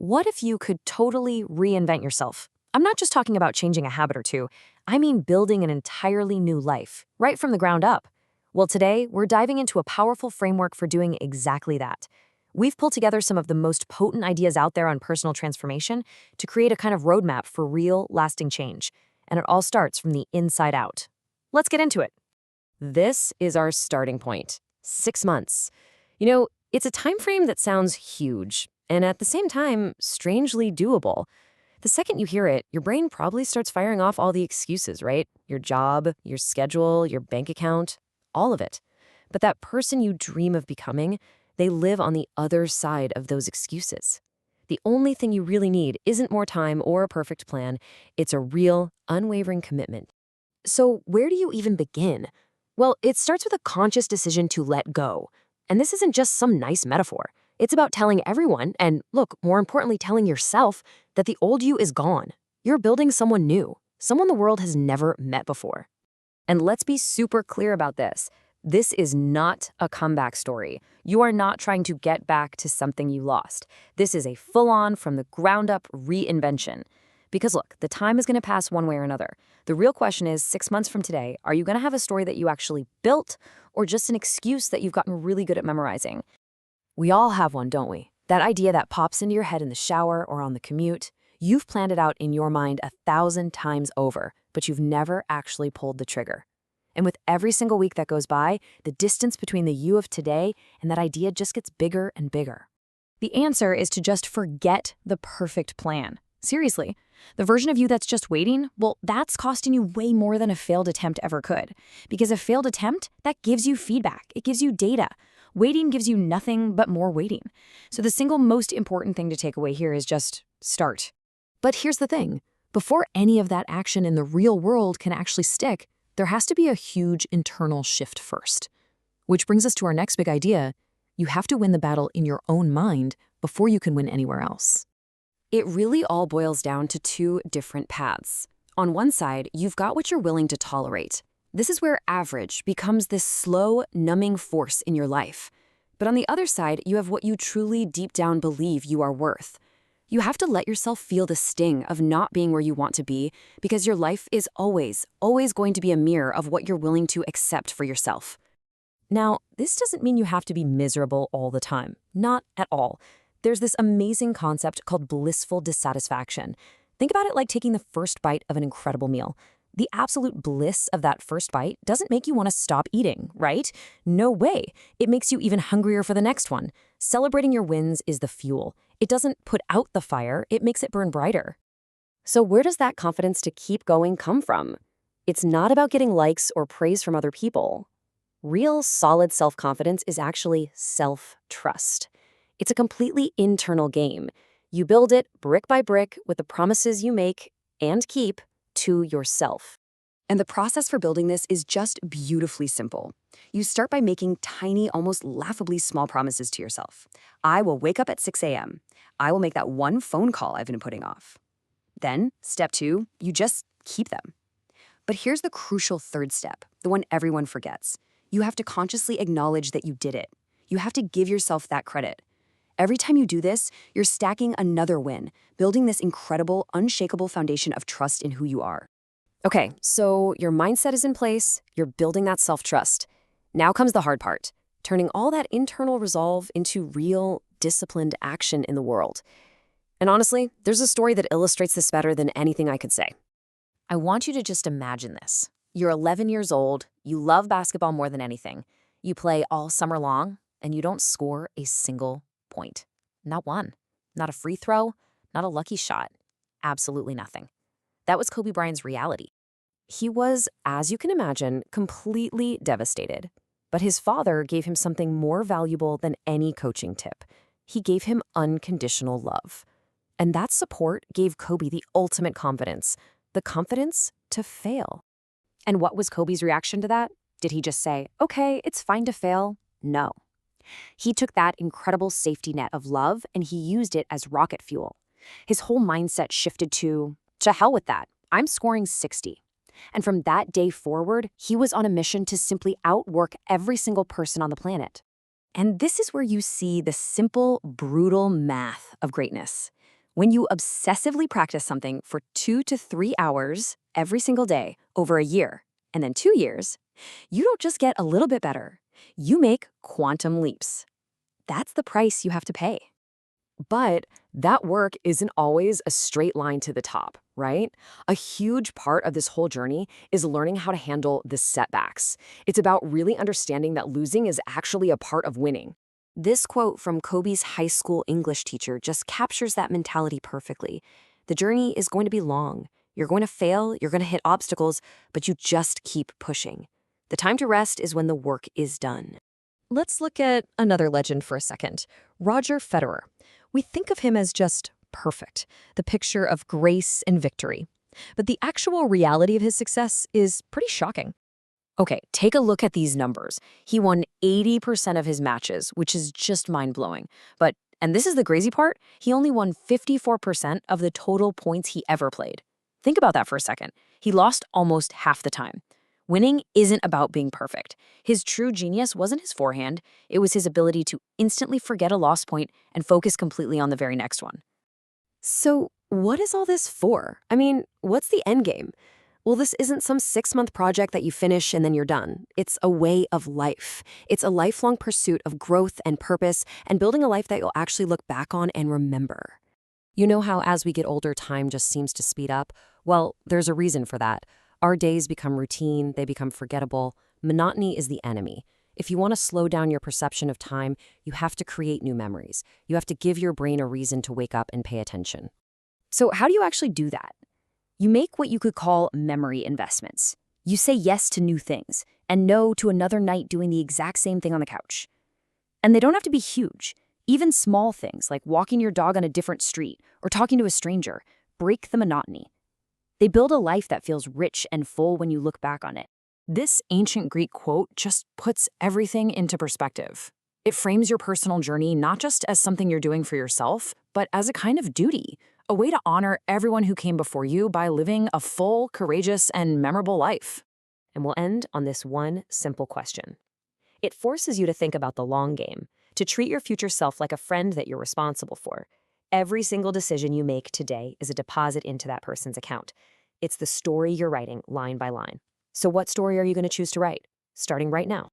What if you could totally reinvent yourself? I'm not just talking about changing a habit or two. I mean building an entirely new life, right from the ground up. Well, today, we're diving into a powerful framework for doing exactly that. We've pulled together some of the most potent ideas out there on personal transformation to create a kind of roadmap for real, lasting change. And it all starts from the inside out. Let's get into it. This is our starting point. 6 months. It's a time frame that sounds huge, and at the same time, strangely doable. The second you hear it, your brain probably starts firing off all the excuses, right? Your job, your schedule, your bank account, all of it. But that person you dream of becoming, they live on the other side of those excuses. The only thing you really need isn't more time or a perfect plan. It's a real, unwavering commitment. So where do you even begin? Well, it starts with a conscious decision to let go. And this isn't just some nice metaphor. It's about telling everyone, and look, more importantly, telling yourself, that the old you is gone. You're building someone new, someone the world has never met before. And let's be super clear about this. This is not a comeback story. You are not trying to get back to something you lost. This is a full-on, from the ground up reinvention. Because look, the time is going to pass one way or another. The real question is, 6 months from today, are you going to have a story that you actually built, or just an excuse that you've gotten really good at memorizing? We all have one, don't we? That idea that pops into your head in the shower or on the commute. You've planned it out in your mind 1,000 times over, but you've never actually pulled the trigger. And with every single week that goes by, the distance between the you of today and that idea just gets bigger and bigger. The answer is to just forget the perfect plan. Seriously, the version of you that's just waiting, well, that's costing you way more than a failed attempt ever could. Because a failed attempt, that gives you feedback. It gives you data. Waiting gives you nothing but more waiting. So the single most important thing to take away here is just start. But here's the thing. Before any of that action in the real world can actually stick, there has to be a huge internal shift first. Which brings us to our next big idea. You have to win the battle in your own mind before you can win anywhere else. It really all boils down to two different paths. On one side, you've got what you're willing to tolerate. This is where average becomes this slow, numbing force in your life. But on the other side, you have what you truly deep down believe you are worth. You have to let yourself feel the sting of not being where you want to be, because your life is always, always going to be a mirror of what you're willing to accept for yourself. Now, this doesn't mean you have to be miserable all the time. Not at all. There's this amazing concept called blissful dissatisfaction. Think about it like taking the first bite of an incredible meal. The absolute bliss of that first bite doesn't make you want to stop eating, right? No way. It makes you even hungrier for the next one. Celebrating your wins is the fuel. It doesn't put out the fire, it makes it burn brighter. So where does that confidence to keep going come from? It's not about getting likes or praise from other people. Real, solid self-confidence is actually self-trust. It's a completely internal game. You build it brick by brick with the promises you make and keep to yourself. And the process for building this is just beautifully simple. You start by making tiny, almost laughably small promises to yourself. I will wake up at 6 a.m. I will make that one phone call I've been putting off. Then, step 2, you just keep them. But here's the crucial third step, the one everyone forgets. You have to consciously acknowledge that you did it. You have to give yourself that credit. Every time you do this, you're stacking another win, building this incredible, unshakable foundation of trust in who you are. Okay, so your mindset is in place, you're building that self-trust. Now comes the hard part, turning all that internal resolve into real, disciplined action in the world. And honestly, there's a story that illustrates this better than anything I could say. I want you to just imagine this. You're 11 years old, you love basketball more than anything. You play all summer long, and you don't score a single point. Not one. Not a free throw, not a lucky shot. Absolutely nothing. That was Kobe Bryant's reality. He was, as you can imagine, completely devastated. But his father gave him something more valuable than any coaching tip. He gave him unconditional love. And that support gave Kobe the ultimate confidence, the confidence to fail. And what was Kobe's reaction to that? Did he just say, okay, it's fine to fail? No. He took that incredible safety net of love and he used it as rocket fuel. His whole mindset shifted to hell with that. I'm scoring 60. And from that day forward, he was on a mission to simply outwork every single person on the planet. And this is where you see the simple, brutal math of greatness. When you obsessively practice something for 2 to 3 hours every single day over a year, and then 2 years, you don't just get a little bit better. You make quantum leaps. That's the price you have to pay. But that work isn't always a straight line to the top, right? A huge part of this whole journey is learning how to handle the setbacks. It's about really understanding that losing is actually a part of winning. This quote from Kobe's high school English teacher just captures that mentality perfectly. The journey is going to be long. You're going to fail, you're going to hit obstacles, but you just keep pushing. The time to rest is when the work is done. Let's look at another legend for a second, Roger Federer. We think of him as just perfect, the picture of grace and victory. But the actual reality of his success is pretty shocking. Okay, take a look at these numbers. He won 80% of his matches, which is just mind-blowing. And this is the crazy part, he only won 54% of the total points he ever played. Think about that for a second. He lost almost half the time. Winning isn't about being perfect. His true genius wasn't his forehand, it was his ability to instantly forget a lost point and focus completely on the very next one. So, what is all this for? I mean, what's the end game? Well, this isn't some 6-month project that you finish and then you're done. It's a way of life. It's a lifelong pursuit of growth and purpose and building a life that you'll actually look back on and remember. You know how as we get older, time just seems to speed up? Well, there's a reason for that. Our days become routine, they become forgettable. Monotony is the enemy. If you want to slow down your perception of time, you have to create new memories. You have to give your brain a reason to wake up and pay attention. So how do you actually do that? You make what you could call memory investments. You say yes to new things and no to another night doing the exact same thing on the couch. And they don't have to be huge. Even small things like walking your dog on a different street or talking to a stranger break the monotony. They build a life that feels rich and full when you look back on it. This ancient Greek quote just puts everything into perspective. It frames your personal journey not just as something you're doing for yourself, but as a kind of duty, a way to honor everyone who came before you by living a full, courageous, and memorable life. And we'll end on this one simple question. It forces you to think about the long game, to treat your future self like a friend that you're responsible for. Every single decision you make today is a deposit into that person's account. It's the story you're writing line by line. So what story are you going to choose to write? Starting right now.